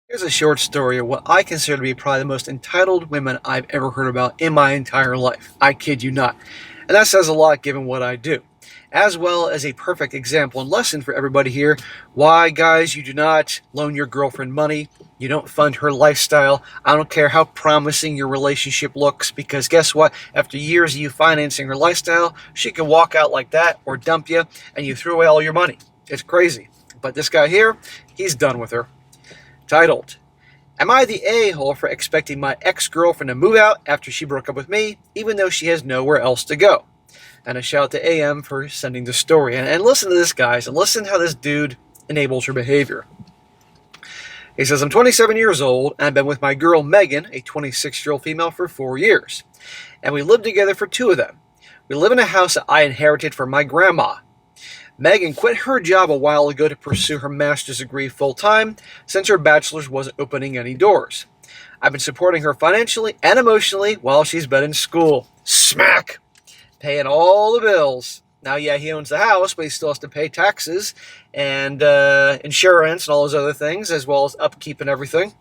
Here's a short story of what I consider to be probably the most entitled women I've ever heard about in my entire life. I kid you not. And that says a lot given what I do. As well as a perfect example and lesson for everybody here why, guys, you do not loan your girlfriend money. You don't fund her lifestyle. I don't care how promising your relationship looks, because guess what? After years of you financing her lifestyle, she can walk out like that or dump you, and you threw away all your money. It's crazy. But this guy here, he's done with her. Titled, Am I the a-hole for expecting my ex-girlfriend to move out after she broke up with me, even though she has nowhere else to go? And a shout out to AM for sending the story. And listen to this, guys, and listen how this dude enables her behavior. He says, I'm 27 years old, and I've been with my girl Megan, a 26-year-old female, for 4 years. And we lived together for 2 of them. We live in a house that I inherited from my grandma. Megan quit her job a while ago to pursue her master's degree full-time, since her bachelor's wasn't opening any doors. I've been supporting her financially and emotionally while she's been in school. Smack! Paying all the bills. Now, yeah, he owns the house, but he still has to pay taxes and insurance and all those other things, as well as upkeep and everything.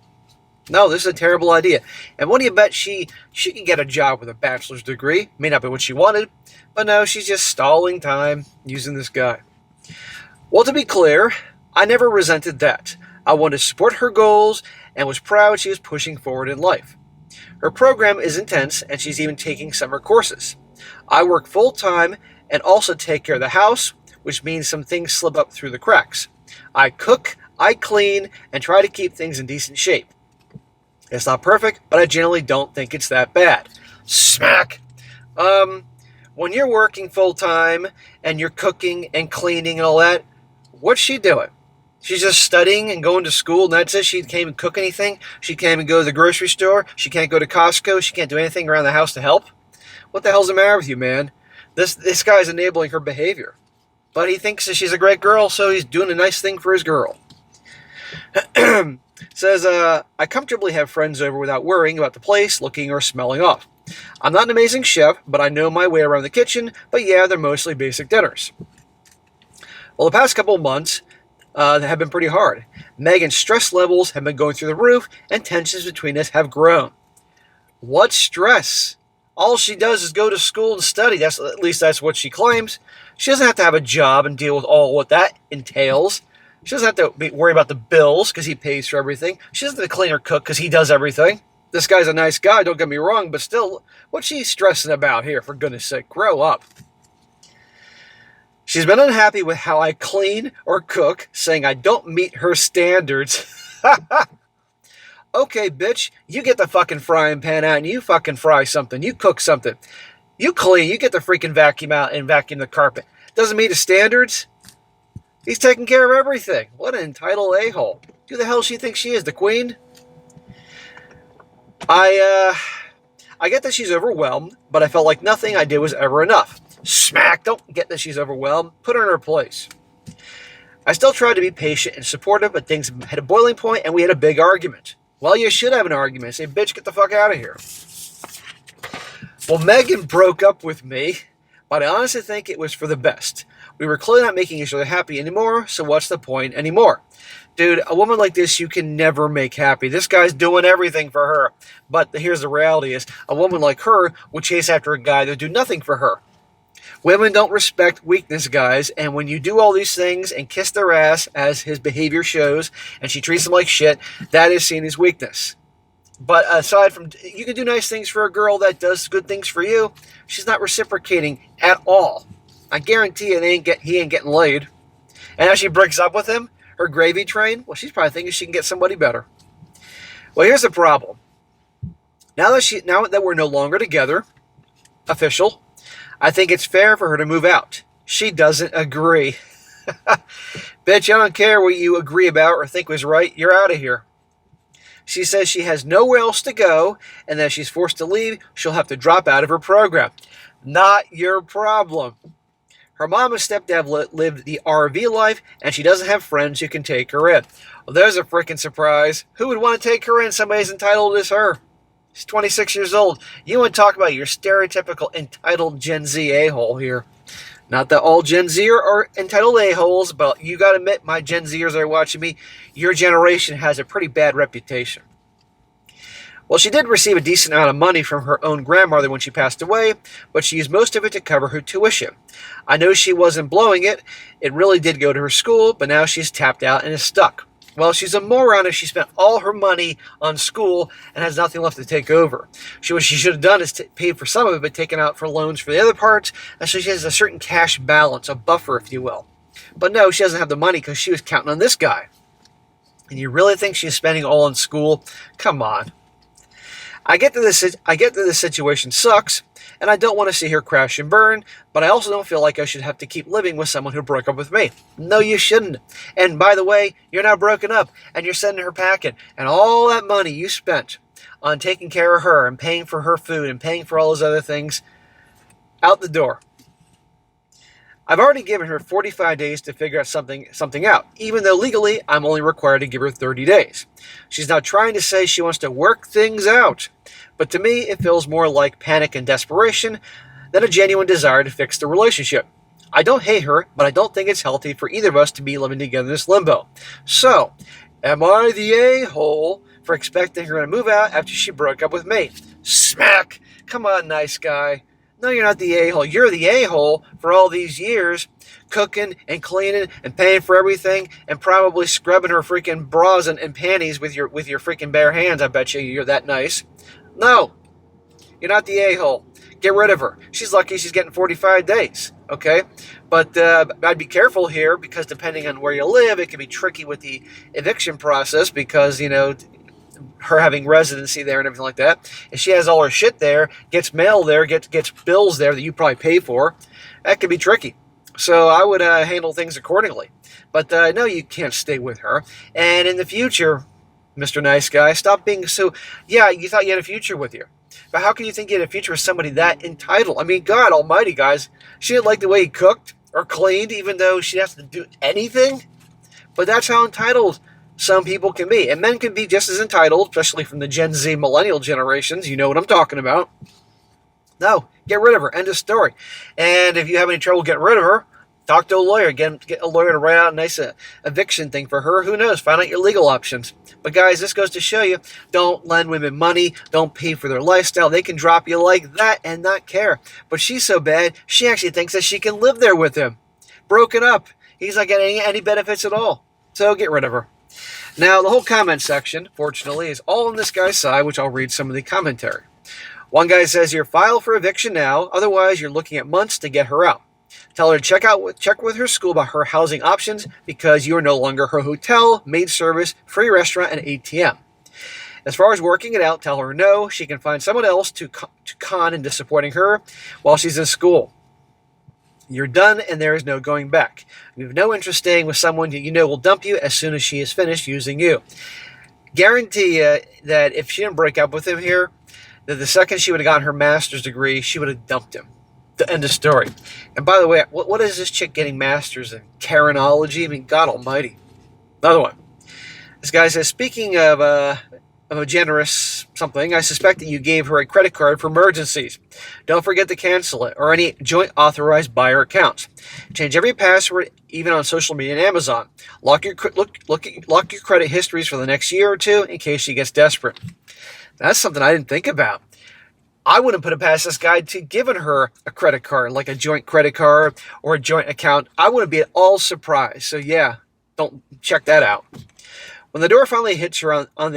No, this is a terrible idea. And what do you bet she can get a job with a bachelor's degree? May not be what she wanted, but no, she's just stalling time using this guy. Well, to be clear, I never resented that. I wanted to support her goals and was proud she was pushing forward in life. Her program is intense, and she's even taking summer courses. I work full-time and also take care of the house, which means some things slip up through the cracks. I cook, I clean, and try to keep things in decent shape. It's not perfect, but I generally don't think it's that bad. Smack! When you're working full-time and you're cooking and cleaning and all that, what's she doing? She's just studying and going to school, and that's it? She can't even cook anything? She can't even go to the grocery store? She can't go to Costco? She can't do anything around the house to help? What the hell's the matter with you, man? This guy's enabling her behavior. But he thinks that she's a great girl, so he's doing a nice thing for his girl. Says, I comfortably have friends over without worrying about the place looking or smelling off. I'm not an amazing chef, but I know my way around the kitchen, but yeah, they're mostly basic dinners. Well, the past couple of months have been pretty hard. Megan's stress levels have been going through the roof, and tensions between us have grown. What stress? All she does is go to school and study. At least that's what she claims. She doesn't have to have a job and deal with all what that entails. She doesn't have to worry about the bills because he pays for everything. She doesn't have to clean or cook because he does everything. This guy's a nice guy, don't get me wrong, but still, what's she stressing about here, for goodness sake? Grow up. She's been unhappy with how I clean or cook, saying I don't meet her standards. Okay, bitch, you get the fucking frying pan out and you fucking fry something. You cook something. You clean. You get the freaking vacuum out and vacuum the carpet. Doesn't meet the standards? He's taking care of everything. What an entitled a-hole. Who the hell she thinks she is, the queen? I get that she's overwhelmed, but I felt like nothing I did was ever enough. Smack! Don't get that she's overwhelmed. Put her in her place. I still tried to be patient and supportive, but things had a boiling point and we had a big argument. Well, you should have an argument. Say, bitch, get the fuck out of here. Well, Megan broke up with me, but I honestly think it was for the best. We were clearly not making each other happy anymore, so what's the point anymore? Dude, a woman like this you can never make happy. This guy's doing everything for her. But here's the reality is, a woman like her would chase after a guy that would do nothing for her. Women don't respect weakness, guys, and when you do all these things and kiss their ass, as his behavior shows, and she treats them like shit, that is seen as weakness. But aside from, you can do nice things for a girl that does good things for you, she's not reciprocating at all. I guarantee he ain't getting laid. And as she breaks up with him, her gravy train, well, she's probably thinking she can get somebody better. Well, here's the problem. Now that we're no longer together, official, I think it's fair for her to move out. She doesn't agree. Bitch, I don't care what you agree about or think was right. You're out of here. She says she has nowhere else to go, and that if she's forced to leave, she'll have to drop out of her program. Not your problem. Her mom and stepdad lived the RV life, and she doesn't have friends who can take her in. Well, there's a freaking surprise. Who would want to take her in? Somebody as entitled as her. She's 26 years old. You want to talk about your stereotypical entitled Gen Z a-hole here. Not that all Gen Z are entitled a-holes, but you got to admit, my Gen Zers are watching me. your generation has a pretty bad reputation. Well, she did receive a decent amount of money from her own grandmother when she passed away, but she used most of it to cover her tuition. I know she wasn't blowing it. It really did go to her school, but now she's tapped out and is stuck. Well, she's a moron if she spent all her money on school and has nothing left to take over. What she should have done is paid for some of it, but taken out for loans for the other parts, and so she has a certain cash balance, a buffer, if you will. But no, she doesn't have the money because she was counting on this guy. And you really think she's spending all on school? Come on. I get that this situation sucks, and I don't want to see her crash and burn, but I also don't feel like I should have to keep living with someone who broke up with me. No, you shouldn't. And by the way, you're now broken up, and you're sending her packing, and all that money you spent on taking care of her and paying for her food and paying for all those other things, out the door. I've already given her 45 days to figure out something out, even though legally I'm only required to give her 30 days. She's now trying to say she wants to work things out, but to me it feels more like panic and desperation than a genuine desire to fix the relationship. I don't hate her, but I don't think it's healthy for either of us to be living together in this limbo. So, am I the a-hole for expecting her to move out after she broke up with me? Smack! Come on, nice guy. No, you're not the a-hole. You're the a-hole for all these years, cooking and cleaning and paying for everything and probably scrubbing her freaking bras and panties with your freaking bare hands. I bet you're that nice. No, you're not the a-hole. Get rid of her. She's lucky she's getting 45 days, okay? But I'd be careful here because depending on where you live, it can be tricky with the eviction process because, her having residency there and everything like that. If she has all her shit there, gets mail there, gets bills there that you probably pay for, that could be tricky. So I would handle things accordingly. But no, you can't stay with her. And in the future, Mr. Nice Guy, stop being so... Yeah, you thought you had a future with you. But how can you think you had a future with somebody that entitled? I mean, God almighty, guys. She didn't like the way he cooked or cleaned, even though she has to do anything. But that's how entitled some people can be. And men can be just as entitled, especially from the Gen Z millennial generations. You know what I'm talking about. No, get rid of her. End of story. And if you have any trouble getting rid of her, talk to a lawyer. Get a lawyer to write out a nice eviction thing for her. Who knows? Find out your legal options. But guys, this goes to show you, don't lend women money. Don't pay for their lifestyle. They can drop you like that and not care. But she's so bad, she actually thinks that she can live there with him. Broken up. He's not getting any benefits at all. So get rid of her. Now, the whole comment section, fortunately, is all on this guy's side, which I'll read some of the commentary. One guy says here, file for eviction now, otherwise you're looking at months to get her out. Tell her to check with her school about her housing options because you are no longer her hotel, maid service, free restaurant, and ATM. As far as working it out, tell her no, she can find someone else to con into supporting her while she's in school. You're done, and there is no going back. You have no interest staying with someone that you know will dump you as soon as she is finished using you. Guarantee you that if she didn't break up with him here, that the second she would have gotten her master's degree, she would have dumped him. The end of story. And by the way, what is this chick getting masters in? Karenology? I mean, God almighty. Another one. This guy says, speaking of a generous something, I suspect that you gave her a credit card for emergencies. Don't forget to cancel it, or any joint authorized buyer accounts. Change every password, even on social media and Amazon. Lock your credit histories for the next year or two in case she gets desperate. That's something I didn't think about. I wouldn't put it past this guy to giving her a credit card, like a joint credit card or a joint account. I wouldn't be at all surprised. So yeah, don't check that out. When the door finally hits her when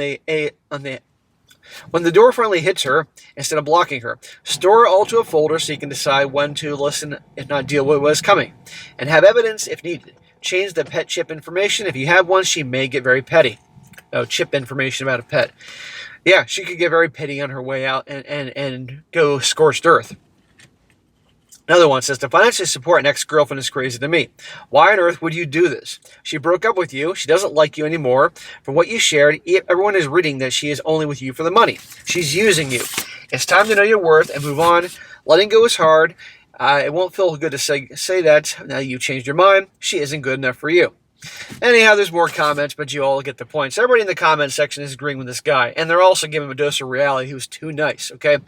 the door finally hits her, instead of blocking her, store it all to a folder so you can decide when to listen, if not deal with what is coming, and have evidence if needed. Change the pet chip information. If you have one, she may get very petty. Oh, chip information about a pet. Yeah, she could get very petty on her way out and go scorched earth. Another one says, to financially support an ex-girlfriend is crazy to me. Why on earth would you do this? She broke up with you. She doesn't like you anymore. From what you shared, everyone is reading that she is only with you for the money. She's using you. It's time to know your worth and move on. Letting go is hard. It won't feel good to say that. Now you changed your mind. She isn't good enough for you. Anyhow, there's more comments, but you all get the point. So everybody in the comment section is agreeing with this guy, and they're also giving him a dose of reality. He was too nice, okay?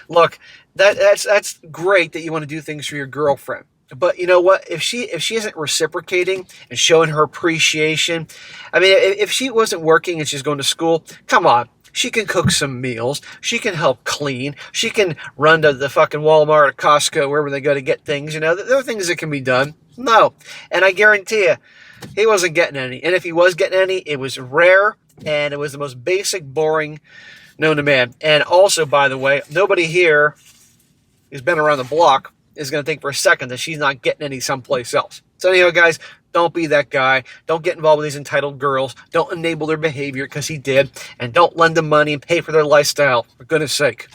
Look, that's great that you want to do things for your girlfriend. But you know what? If she isn't reciprocating and showing her appreciation, I mean, if she wasn't working and she's going to school, come on. She can cook some meals. She can help clean. She can run to the fucking Walmart or Costco, wherever they go to get things. You know, there are things that can be done. No. And I guarantee you, he wasn't getting any. And if he was getting any, it was rare and it was the most basic, boring known to man. And also, by the way, nobody here who's been around the block is going to think for a second that she's not getting any someplace else. So anyhow, guys, don't be that guy. Don't get involved with these entitled girls. Don't enable their behavior because he did. And don't lend them money and pay for their lifestyle, for goodness sake.